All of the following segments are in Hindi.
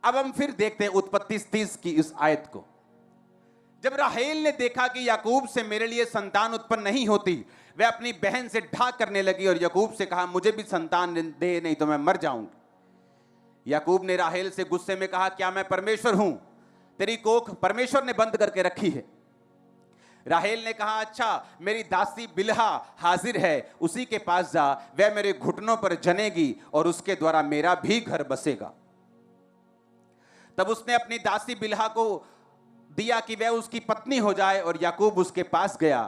अब हम फिर देखते हैं उत्पत्ति 30 की इस आयत को। जब राहेल ने देखा कि याकूब से मेरे लिए संतान उत्पन्न नहीं होती, वह अपनी बहन से ढाक करने लगी और याकूब से कहा, मुझे भी संतान दे, नहीं तो मैं मर जाऊंगी। याकूब ने राहेल से गुस्से में कहा, क्या मैं परमेश्वर हूं? तेरी कोख परमेश्वर ने बंद करके रखी है। राहेल ने कहा, अच्छा, मेरी दासी बिल्हा हाजिर है, उसी के पास जा, वह मेरे घुटनों पर जनेगी और उसके द्वारा मेरा भी घर बसेगा। तब उसने अपनी दासी बिल्हा को दिया कि वह उसकी पत्नी हो जाए और याकूब उसके पास गया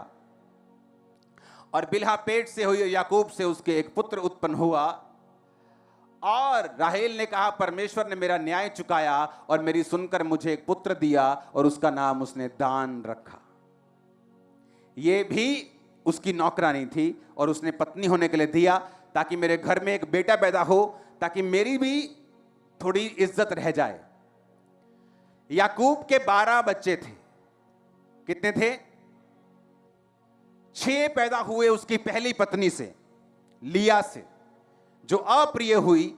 और बिल्हा पेट से हुई, याकूब से उसके एक पुत्र उत्पन्न हुआ। और राहेल ने कहा, परमेश्वर ने मेरा न्याय चुकाया और मेरी सुनकर मुझे एक पुत्र दिया और उसका नाम उसने दान रखा। ये भी उसकी नौकरानी थी और उसने पत्नी होने के लिए दिया ताकि मेरे घर में एक बेटा पैदा हो, ताकि मेरी भी थोड़ी इज्जत रह जाए। याकूब के 12 बच्चे थे। कितने थे? 6 पैदा हुए उसकी पहली पत्नी से, लिया से, जो अप्रिय हुई,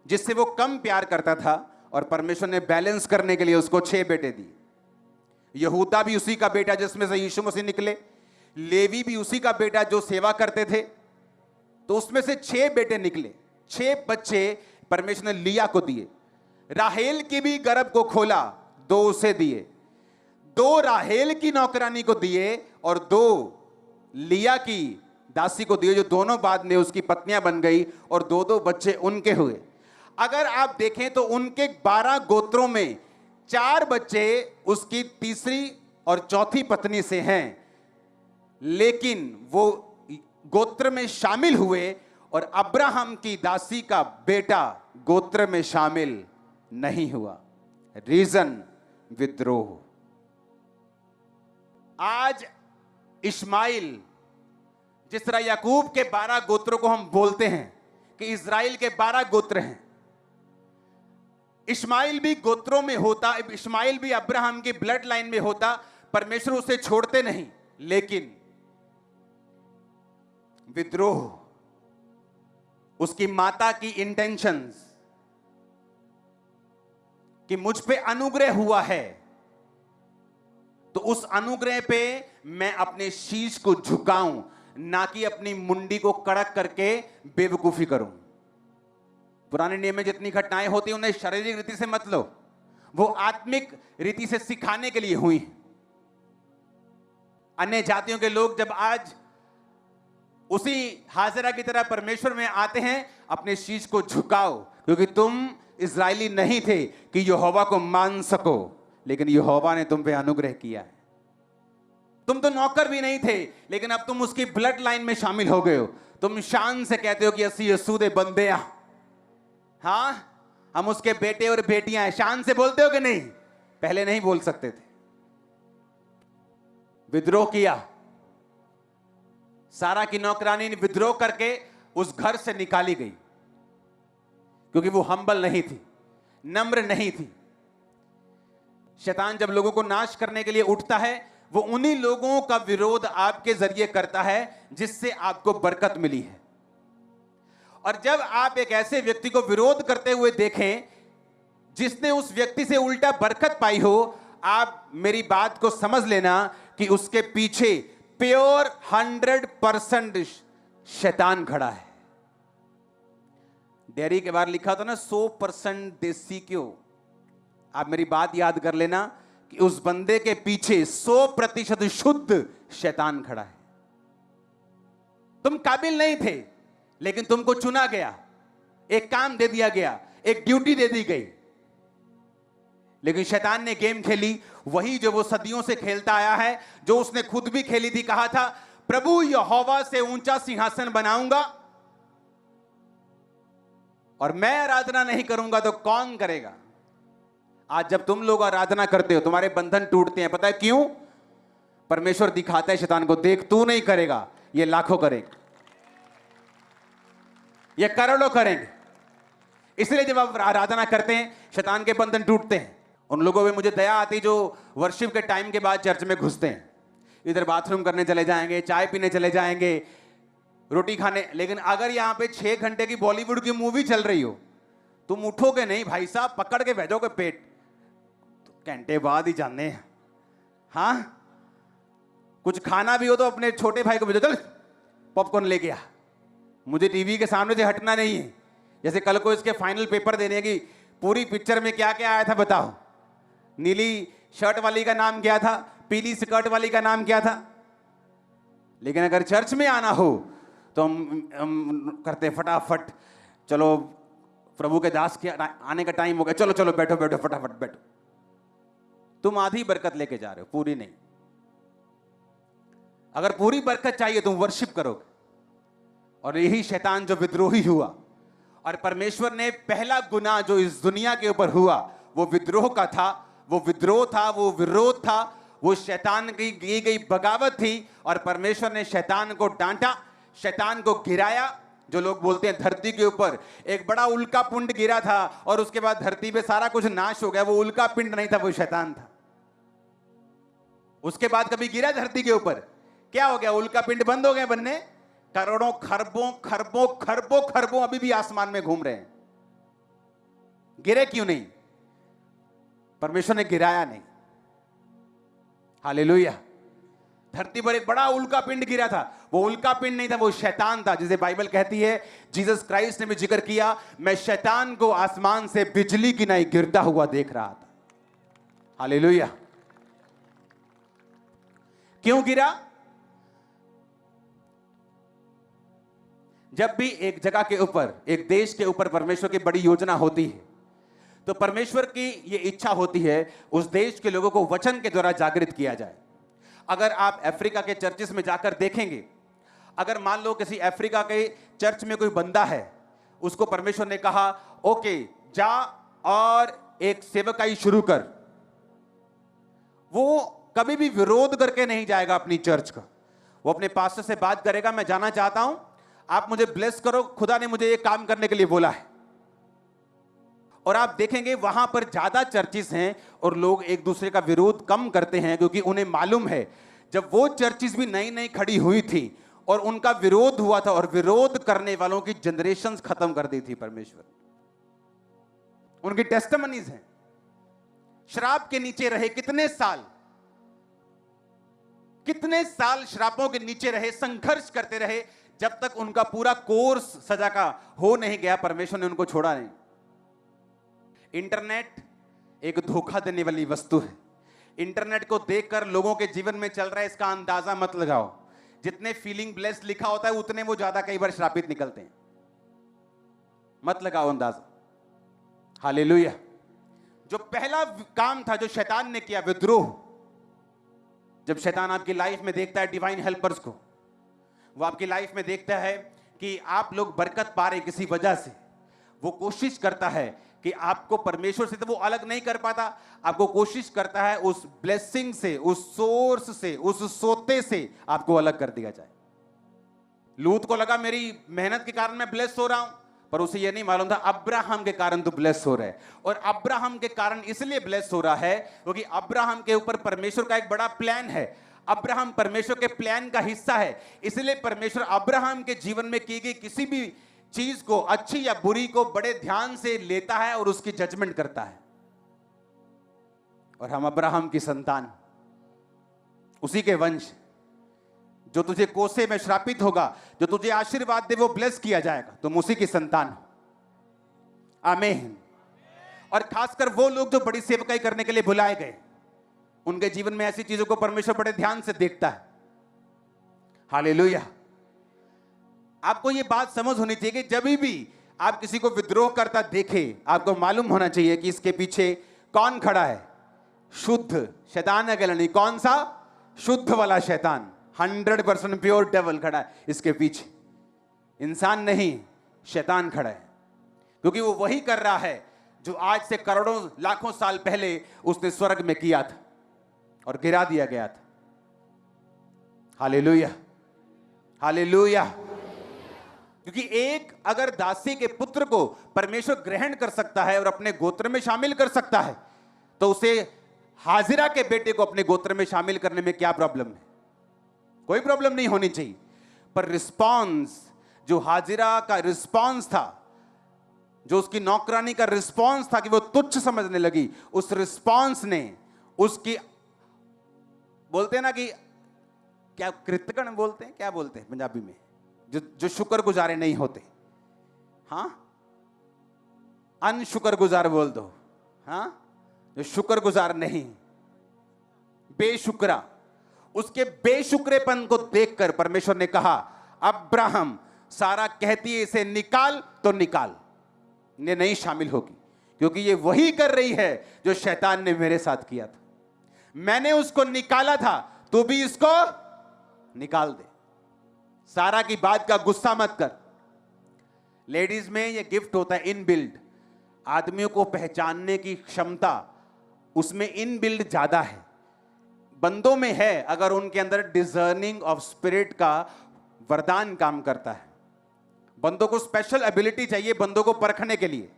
जिससे वो कम प्यार करता था, और परमेश्वर ने बैलेंस करने के लिए उसको 6 बेटे दिए। यहूदा भी उसी का बेटा जिसमें से यीशु मसीह निकले, लेवी भी उसी का बेटा जो सेवा करते थे, तो उसमें से 6 बेटे निकले। 6 बच्चे परमेश्वर ने लिया को दिए। राहेल की भी गर्भ को खोला, 2 उसे दिए, 2 राहेल की नौकरानी को दिए और 2 लिया की दासी को दिए, जो दोनों बाद में उसकी पत्नियां बन गई और 2-2 बच्चे उनके हुए। अगर आप देखें तो उनके 12 गोत्रों में 4 बच्चे उसकी तीसरी और चौथी पत्नी से हैं, लेकिन वो गोत्र में शामिल हुए और अब्राहम की दासी का बेटा गोत्र में शामिल नहीं हुआ। रीजन, विद्रोह। आज इस्माइल, जिस तरह याकूब के 12 गोत्रों को हम बोलते हैं कि इजराइल के 12 गोत्र हैं, इस्माइल भी गोत्रों में होता, इस्माइल भी अब्राहम की ब्लड लाइन में होता, परमेश्वर उसे छोड़ते नहीं, लेकिन विद्रोह, उसकी माता की इंटेंशंस कि मुझ पे अनुग्रह हुआ है, तो उस अनुग्रह पे मैं अपने शीश को झुकाऊं, ना कि अपनी मुंडी को कड़क करके बेवकूफी करूं। पुराने नियम में जितनी घटनाएं होती हैं उन्हें शारीरिक रीति से मत लो, वो आत्मिक रीति से सिखाने के लिए हुई। अन्य जातियों के लोग जब आज उसी हाजरा की तरह परमेश्वर में आते हैं, अपने शीश को झुकाओ, क्योंकि तुम इजरायली नहीं थे कि यहोवा को मान सको, लेकिन यहोवा ने तुम पे अनुग्रह किया है। तुम तो नौकर भी नहीं थे, लेकिन अब तुम उसकी ब्लड लाइन में शामिल हो गए हो। तुम शान से कहते हो कि असी यसू दे बंदे आ, हां, हम उसके बेटे और बेटियां हैं। शान से बोलते हो कि नहीं? पहले नहीं बोल सकते थे। विद्रोह किया। सारा की नौकरानी ने विद्रोह करके उस घर से निकाली गई, क्योंकि वो हम्बल नहीं थी, नम्र नहीं थी। शैतान जब लोगों को नाश करने के लिए उठता है, वो उन्हीं लोगों का विरोध आपके जरिए करता है जिससे आपको बरकत मिली है। और जब आप एक ऐसे व्यक्ति को विरोध करते हुए देखें जिसने उस व्यक्ति से उल्टा बरकत पाई हो, आप मेरी बात को समझ लेना कि उसके पीछे प्योर 100% शैतान खड़ा है। डेयरी के बाहर लिखा था ना 100% देसी क्यों। आप मेरी बात याद कर लेना कि उस बंदे के पीछे 100% शुद्ध शैतान खड़ा है। तुम काबिल नहीं थे, लेकिन तुमको चुना गया, एक काम दे दिया गया, एक ड्यूटी दे दी गई, लेकिन शैतान ने गेम खेली, वही जो वो सदियों से खेलता आया है, जो उसने खुद भी खेली थी। कहा था, प्रभु यहोवा से ऊंचा सिंहासन बनाऊंगा और मैं आराधना नहीं करूंगा तो कौन करेगा। आज जब तुम लोग आराधना करते हो, तुम्हारे बंधन टूटते हैं। पता है क्यों? परमेश्वर दिखाता है शैतान को, देख तू नहीं करेगा, ये लाखों करेंगे, ये करोड़ों करेंगे। इसलिए जब आप आराधना करते हैं, शैतान के बंधन टूटते हैं। उन लोगों में मुझे दया आती जो वर्शिप के टाइम के बाद चर्च में घुसते हैं, इधर बाथरूम करने चले जाएंगे, चाय पीने चले जाएंगे, रोटी खाने। लेकिन अगर यहां पे 6 घंटे की बॉलीवुड की मूवी चल रही हो, तुम उठोगे नहीं भाई साहब, पकड़ के भेजोगे पेट, तो घंटे बाद ही जाने हैं। हाँ, कुछ खाना भी हो तो अपने छोटे भाई को भेजो, चल पॉपकॉर्न लेके आ, मुझे टीवी के सामने से हटना नहीं है। जैसे कल को इसके फाइनल पेपर देने की, पूरी पिक्चर में क्या क्या आया था बताओ? नीली शर्ट वाली का नाम क्या था, पीली स्कर्ट वाली का नाम क्या था? लेकिन अगर चर्च में आना हो तो हम करते फटाफट, चलो प्रभु के दास के आने का टाइम हो गया, चलो चलो बैठो बैठो फटाफट बैठो। तुम आधी बरकत लेके जा रहे हो, पूरी नहीं। अगर पूरी बरकत चाहिए तुम वर्शिप करोगे। और यही शैतान जो विद्रोही हुआ, और परमेश्वर ने पहला गुनाह जो इस दुनिया के ऊपर हुआ वो विद्रोह का था, वो विद्रोह था, वो विरोध था, वो शैतान की गई बगावत थी। और परमेश्वर ने शैतान को डांटा, शैतान को गिराया। जो लोग बोलते हैं धरती के ऊपर एक बड़ा उल्का पिंड गिरा था और उसके बाद धरती पे सारा कुछ नाश हो गया, वो उल्का पिंड नहीं था, वो शैतान था। उसके बाद कभी गिरा धरती के ऊपर, क्या हो गया? उल्का पिंड बंद हो गए बनने। करोड़ों खरबों खरबों खरबों खरबों अभी भी आसमान में घूम रहे हैं। गिरे क्यों नहीं? परमेश्वर ने गिराया नहीं। हालेलुया। धरती पर एक बड़ा उल्का पिंड गिरा था, वो उल्का पिंड नहीं था, वो शैतान था। जिसे बाइबल कहती है, जीसस क्राइस्ट ने भी जिक्र किया, मैं शैतान को आसमान से बिजली की नहीं गिरता हुआ देख रहा था। हालेलुया। क्यों गिरा? जब भी एक जगह के ऊपर, एक देश के ऊपर परमेश्वर की बड़ी योजना होती है तो परमेश्वर की यह इच्छा होती है उस देश के लोगों को वचन के द्वारा जागृत किया जाए। अगर आप अफ्रीका के चर्चेस में जाकर देखेंगे, अगर मान लो किसी अफ्रीका के चर्च में कोई बंदा है, उसको परमेश्वर ने कहा ओके जा और एक सेवकाई शुरू कर, वो कभी भी विरोध करके नहीं जाएगा अपनी चर्च का। वो अपने पास्टर से बात करेगा, मैं जाना चाहता हूं, आप मुझे ब्लेस करो, खुदा ने मुझे ये काम करने के लिए बोला है। और आप देखेंगे वहां पर ज्यादा चर्चिस हैं और लोग एक दूसरे का विरोध कम करते हैं, क्योंकि उन्हें मालूम है जब वो चर्चिस भी नई नई खड़ी हुई थी और उनका विरोध हुआ था और विरोध करने वालों की जनरेशंस खत्म कर दी थी परमेश्वर। उनकी टेस्टिमनीज हैं, शराब के नीचे रहे कितने साल, कितने साल शराबों के नीचे रहे, संघर्ष करते रहे, जब तक उनका पूरा कोर्स सजा का हो नहीं गया, परमेश्वर ने उनको छोड़ा नहीं। इंटरनेट एक धोखा देने वाली वस्तु है। इंटरनेट को देखकर लोगों के जीवन में चल रहा है इसका अंदाजा मत लगाओ। जितने फीलिंग ब्लेस्ड लिखा होता है उतने वो ज्यादा कई बार श्रापित निकलते हैं। मत लगाओ अंदाजा। हालेलुया। जो पहला काम था जो शैतान ने किया, विद्रोह, जब शैतान आपकी लाइफ में देखता है डिवाइन हेल्पर्स को, वो आपकी लाइफ में देखता है कि आप लोग बरकत पा रहे किसी वजह से, वो कोशिश करता है कि आपको परमेश्वर से तो वो अलग नहीं कर पाता, आपको कोशिश करता है उस ब्लेसिंग से, उस सोर्स से, उस सोते से आपको अलग कर दिया जाए। लूत को लगा मेरी मेहनत के कारण मैं ब्लेस हो रहा हूं, पर उसे यह नहीं मालूम था अब्राहम के कारण तो ब्लेस हो रहा है। और अब्राहम के कारण इसलिए ब्लेस हो रहा है क्योंकि अब्राहम के ऊपर परमेश्वर का एक बड़ा प्लान है। अब्राहम परमेश्वर के प्लान का हिस्सा है, इसलिए परमेश्वर अब्राहम के जीवन में की गई किसी भी चीज को, अच्छी या बुरी को, बड़े ध्यान से लेता है और उसकी जजमेंट करता है। और हम अब्राहम की संतान, उसी के वंश। जो तुझे कोसे में श्रापित होगा, जो तुझे आशीर्वाद दे वो ब्लेस किया जाएगा, तुम उसी की संतान हो। आमीन। और खासकर वो लोग जो बड़ी सेवकाई करने के लिए बुलाए गए, उनके जीवन में ऐसी चीजों को परमेश्वर बड़े ध्यान से देखता है। हालेलुया। आपको ये बात समझ होनी चाहिए कि जब भी आप किसी को विद्रोह करता देखे, आपको मालूम होना चाहिए कि इसके पीछे कौन खड़ा है। शुद्ध शैतान अकेला नहीं, कौन सा? शुद्ध वाला शैतान, 100% प्योर डेविल खड़ा है इसके पीछे। इंसान नहीं, शैतान खड़ा है, क्योंकि वो वही कर रहा है जो आज से करोड़ों लाखों साल पहले उसने स्वर्ग में किया था और गिरा दिया गया था। Hallelujah, hallelujah. क्योंकि एक अगर दासी के पुत्र को परमेश्वर ग्रहण कर सकता है और अपने गोत्र में शामिल कर सकता है, तो उसे हाजिरा के बेटे को अपने गोत्र में शामिल करने में क्या प्रॉब्लम है? कोई प्रॉब्लम नहीं होनी चाहिए। पर रिस्पॉन्स, जो हाजिरा का रिस्पॉन्स था, जो उसकी नौकरानी का रिस्पॉन्स था कि वो तुच्छ समझने लगी, उस रिस्पॉन्स ने उसकी, बोलते हैं ना कि क्या कृतज्ञ बोलते हैं, क्या बोलते हैं पंजाबी में, जो शुक्रगुजारे नहीं होते, हाँ अनशुक्रगुजार बोल दो, हाँ जो शुक्रगुजार नहीं, बेशुक्रा, उसके बेशुक्रेपन को देखकर परमेश्वर ने कहा अब्राहम, सारा कहती है इसे निकाल तो निकाल, ये नहीं शामिल होगी, क्योंकि ये वही कर रही है जो शैतान ने मेरे साथ किया था। मैंने उसको निकाला था, तू भी इसको निकाल दे। सारा की बात का गुस्सा मत कर। लेडीज में ये गिफ्ट होता है इनबिल्ड, आदमियों को पहचानने की क्षमता उसमें इनबिल्ड ज्यादा है। बंदों में है, अगर उनके अंदर डिजर्निंग ऑफ स्पिरिट का वरदान काम करता है। बंदों को स्पेशल एबिलिटी चाहिए बंदों को परखने के लिए,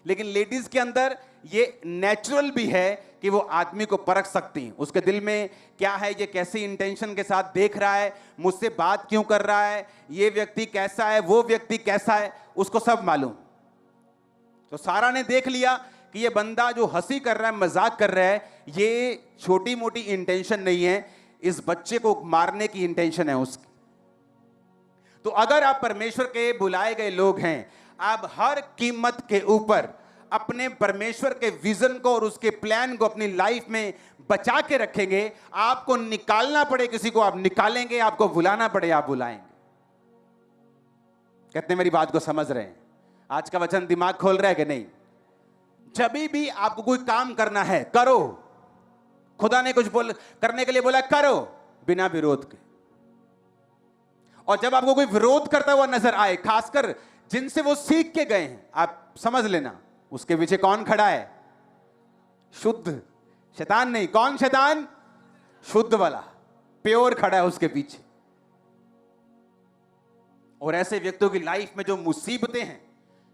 लेकिन लेडीज के अंदर ये नेचुरल भी है कि वो आदमी को परख सकती हैं। उसके दिल में क्या है, ये कैसी इंटेंशन के साथ देख रहा है, मुझसे बात क्यों कर रहा है, ये व्यक्ति कैसा है, वो व्यक्ति कैसा है, उसको सब मालूम। तो सारा ने देख लिया कि ये बंदा जो हंसी कर रहा है, मजाक कर रहा है, ये छोटी मोटी इंटेंशन नहीं है, इस बच्चे को मारने की इंटेंशन है उसकी। तो अगर आप परमेश्वर के बुलाए गए लोग हैं, आप हर कीमत के ऊपर अपने परमेश्वर के विजन को और उसके प्लान को अपनी लाइफ में बचा के रखेंगे। आपको निकालना पड़े किसी को, आप निकालेंगे, आपको बुलाना पड़े, आप बुलाएंगे। कितने मेरी बात को समझ रहे हैं? आज का वचन दिमाग खोल रहा है कि नहीं? जब भी आपको कोई काम करना है, करो। खुदा ने कुछ करने के लिए बोला, करो बिना विरोध के। और जब आपको कोई विरोध करता हुआ नजर आए, खासकर जिनसे वो सीख के गए हैं, आप समझ लेना उसके पीछे कौन खड़ा है? शुद्ध, शैतान नहीं। कौन शैतान? शुद्ध वाला, प्योर खड़ा है उसके पीछे। और ऐसे व्यक्तियों की लाइफ में जो मुसीबतें हैं,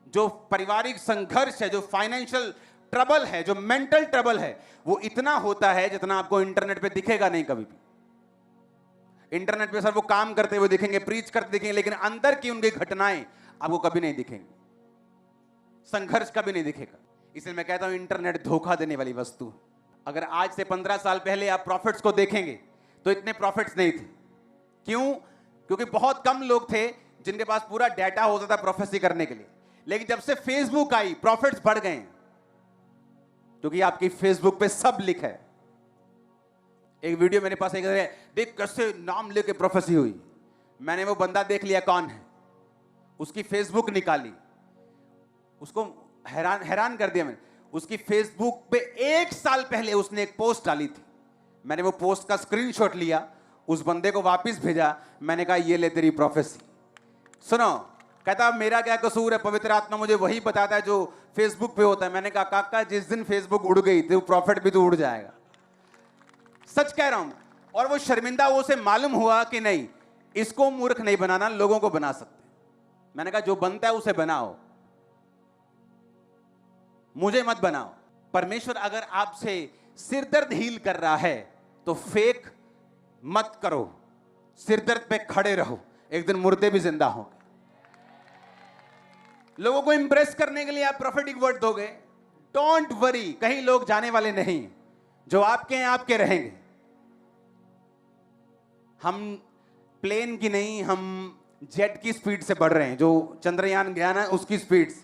जो पारिवारिक संघर्ष है, जो फाइनेंशियल ट्रबल है, जो मेंटल ट्रबल है, वो इतना होता है जितना आपको इंटरनेट पे दिखेगा नहीं कभी भी। इंटरनेट पे सर वो काम करते हुए दिखेंगे, प्रीच करते दिखेंगे, लेकिन अंदर की उनकी घटनाएं आपको कभी नहीं दिखेंगी, संघर्ष कभी नहीं दिखेगा। इसलिए मैं कहता हूं इंटरनेट धोखा देने वाली वस्तु। अगर आज से 15 साल पहले आप प्रॉफिट्स को देखेंगे तो इतने प्रॉफिट्स नहीं थे। क्यों? क्योंकि बहुत कम लोग थे जिनके पास पूरा डाटा होता था प्रोफेसी करने के लिए। लेकिन जब से फेसबुक आई, प्रॉफिट्स बढ़ गए, क्योंकि आपकी फेसबुक पे सब लिखा है। एक वीडियो मेरे पास एक है, देख कैसे नाम लेके प्रोफेसी हुई। मैंने वो बंदा देख लिया कौन है, उसकी फेसबुक निकाली, उसको हैरान कर दिया मैंने। उसकी फेसबुक पे 1 साल पहले उसने एक पोस्ट डाली थी। मैंने वो पोस्ट का स्क्रीनशॉट लिया, उस बंदे को वापस भेजा, मैंने कहा ये ले तेरी प्रोफेसी। सुनो, कहता मेरा क्या कसूर है, पवित्र आत्मा मुझे वही बताता है जो फेसबुक पे होता है। मैंने कहा काका जिस दिन फेसबुक उड़ गई तो प्रॉफिट भी तो उड़ जाएगा। सच कह रहा हूं। और वो शर्मिंदा, वो उसे मालूम हुआ कि नहीं, इसको मूर्ख नहीं बनाना, लोगों को बना सकते। मैंने कहा जो बनता है उसे बनाओ, मुझे मत बनाओ। परमेश्वर अगर आपसे सिरदर्द हील कर रहा है तो फेक मत करो, सिरदर्द पे खड़े रहो, एक दिन मुर्दे भी जिंदा होंगे। लोगों को इंप्रेस करने के लिए आप प्रोफेटिक वर्ड दोगे, डोंट वरी, कहीं लोग जाने वाले नहीं, जो आपके हैं आपके रहेंगे। हम प्लेन की नहीं, हम जेट की स्पीड से बढ़ रहे हैं, जो चंद्रयान गया ना उसकी स्पीड से।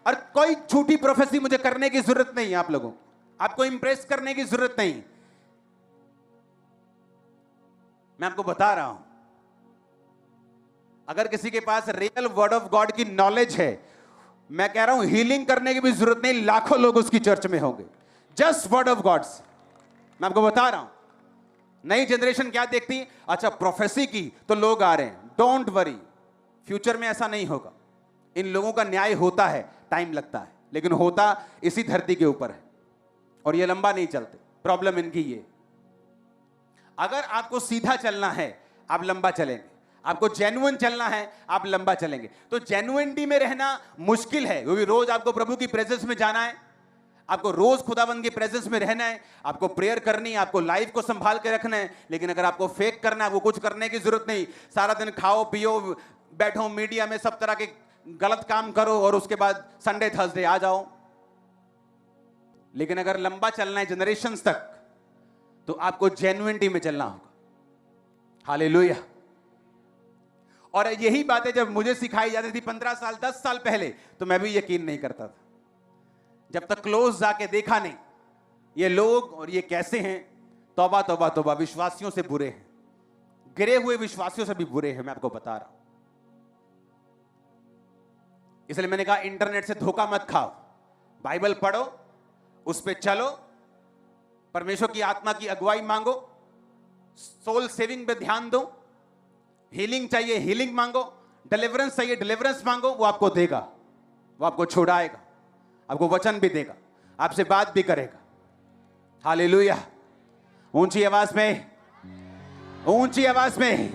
और कोई झूठी प्रोफेसी मुझे करने की जरूरत नहीं है, आप लोगों, आपको इंप्रेस करने की जरूरत नहीं। मैं आपको बता रहा हूं, अगर किसी के पास रियल वर्ड ऑफ गॉड की नॉलेज है, मैं कह रहा हूं हीलिंग करने की भी जरूरत नहीं, लाखों लोग उसकी चर्च में होंगे, जस्ट वर्ड ऑफ गॉड्स। मैं आपको बता रहा हूं। नई जनरेशन क्या देखती? अच्छा प्रोफेसी की तो लोग आ रहे हैं। डोंट वरी, फ्यूचर में ऐसा नहीं होगा। इन लोगों का न्याय होता है, टाइम लगता है, लेकिन होता इसी धरती के ऊपर है, और ये लंबा नहीं चलते। प्रॉब्लम इनकी ये, अगर आपको सीधा चलना है आप लंबा चलेंगे, आपको जेन्युइन चलना है आप लंबा चलेंगे। तो जेन्युइनिटी में रहना मुश्किल है, क्योंकि रोज आपको प्रभु की प्रेजेंस में जाना है, आपको रोज खुदाबंद की प्रेजेंस में रहना है, आपको प्रेयर करनी है, आपको लाइफ को संभाल के रखना है। लेकिन अगर आपको फेक करना है, आपको कुछ करने की जरूरत नहीं। सारा दिन खाओ पियो बैठो, मीडिया में सब तरह के गलत काम करो और उसके बाद संडे थर्सडे आ जाओ। लेकिन अगर लंबा चलना है जनरेशंस तक, तो आपको जेन्युइनिटी में चलना होगा। हालेलुया। और यही बातें जब मुझे सिखाई जाती थी 15 साल 10 साल पहले, तो मैं भी यकीन नहीं करता था, जब तक क्लोज जाके देखा नहीं ये लोग और ये कैसे हैं। तौबा तौबा तौबा, विश्वासियों से बुरे हैं, गिरे हुए विश्वासियों से भी बुरे हैं, मैं आपको बता रहा हूं। इसलिए मैंने कहा इंटरनेट से धोखा मत खाओ, बाइबल पढ़ो, उस पे चलो, परमेश्वर की आत्मा की अगुवाई मांगो, सोल सेविंग पे ध्यान दो, हीलिंग चाहिए हीलिंग मांगो, डिलीवरेंस चाहिए डिलीवरेंस मांगो, वो आपको देगा, वो आपको छुड़ाएगा, आपको वचन भी देगा, आपसे बात भी करेगा। हालेलुया। ऊंची आवाज में, ऊंची आवाज में।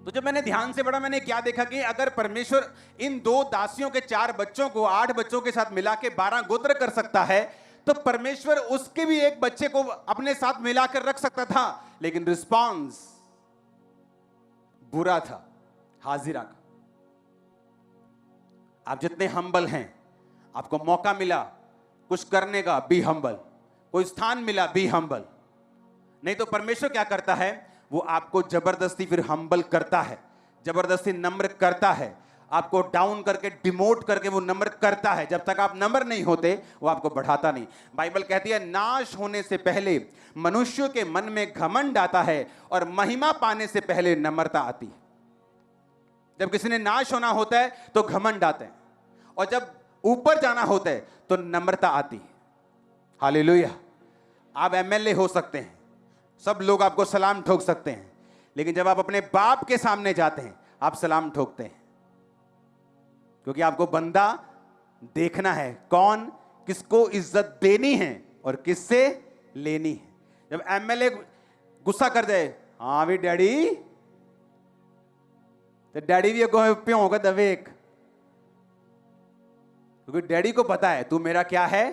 तो जब मैंने ध्यान से पढ़ा, मैंने क्या देखा कि अगर परमेश्वर इन 2 दासियों के 4 बच्चों को 8 बच्चों के साथ मिला के 12 गोत्र कर सकता है, तो परमेश्वर उसके भी एक बच्चे को अपने साथ मिलाकर रख सकता था। लेकिन रिस्पॉन्स बुरा था हाजिरा का। आप जितने हम्बल हैं, आपको मौका मिला कुछ करने का, बी हम्बल, कोई स्थान मिला, बी हम्बल। नहीं तो परमेश्वर क्या करता है, वो आपको जबरदस्ती फिर हम्बल करता है, जबरदस्ती नम्र करता है, आपको डाउन करके डिमोट करके वो नम्र करता है। जब तक आप नम्र नहीं होते, वो आपको बढ़ाता नहीं। बाइबल कहती है नाश होने से पहले मनुष्यों के मन में घमंड आता है और महिमा पाने से पहले नम्रता आती है। जब किसी ने नाश होना होता है तो घमंड आते हैं, और जब ऊपर जाना होता है तो नम्रता आती है। हालेलुया। आप एमएलए हो सकते हैं, सब लोग आपको सलाम ठोक सकते हैं, लेकिन जब आप अपने बाप के सामने जाते हैं, आप सलाम ठोकते हैं, क्योंकि आपको बंदा देखना है कौन किसको इज्जत देनी है और किससे लेनी है। जब एमएलए गुस्सा कर जाए, हाँ भी डैडी, तो डैडी भी प्यों होगा दवेक, क्योंकि डैडी को पता है तू मेरा क्या है,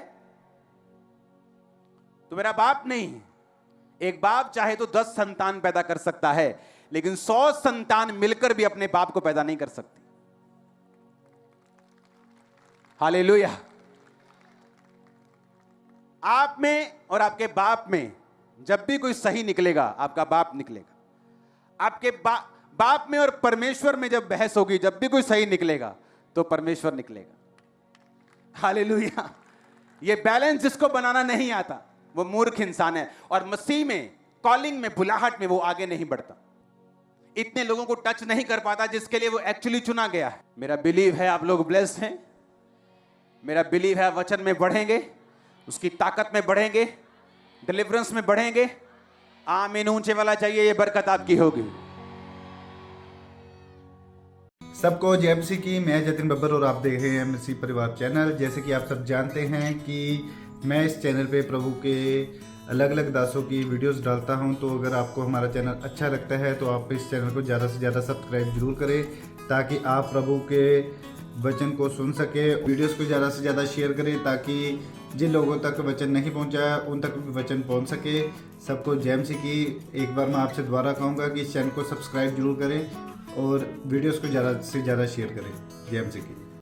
तू मेरा बाप नहीं। एक बाप चाहे तो 10 संतान पैदा कर सकता है, लेकिन 100 संतान मिलकर भी अपने बाप को पैदा नहीं कर सकती। हालेलुया। आप में और आपके बाप में जब भी कोई सही निकलेगा, आपका बाप निकलेगा। आपके बाप में और परमेश्वर में जब बहस होगी, जब भी कोई सही निकलेगा तो परमेश्वर निकलेगा। हालेलुया। ये बैलेंस जिसको बनाना नहीं आता, वो मूर्ख इंसान है, और मसीह में, कॉलिंग में, बुलाहट में वो आगे नहीं बढ़ता, इतने लोगों को टच नहीं कर पाता जिसके लिए वो एक्चुअली चुना गया है। मेरा बिलीव है आप लोग ब्लेस्ड हैं, मेरा बिलीव है वचन में बढ़ेंगे, उसकी ताकत में बढ़ेंगे, डिलीवरेंस में बढ़ेंगे। आमीन। ऊंचे वाला चाहिए, ये बरकत आपकी होगी। सबको जय मसीह की। मैं जतिन बब्बर और आप देख रहे हैं मसीह परिवार चैनल। जैसे कि आप सब जानते हैं कि मैं इस चैनल पे प्रभु के अलग अलग दासों की वीडियोस डालता हूं, तो अगर आपको हमारा चैनल अच्छा लगता है तो आप इस चैनल को ज़्यादा से ज़्यादा सब्सक्राइब जरूर करें, ताकि आप प्रभु के वचन को सुन सके। वीडियोस को ज़्यादा से ज़्यादा शेयर करें, ताकि जिन लोगों तक वचन नहीं पहुंचा उन तक भी वचन पहुंच सके। सबको जय मसीह की। एक बार मैं आपसे दोबारा कहूँगा कि इस चैनल को सब्सक्राइब जरूर करें और वीडियोस को ज़्यादा से ज़्यादा शेयर करें। जय मसीह की।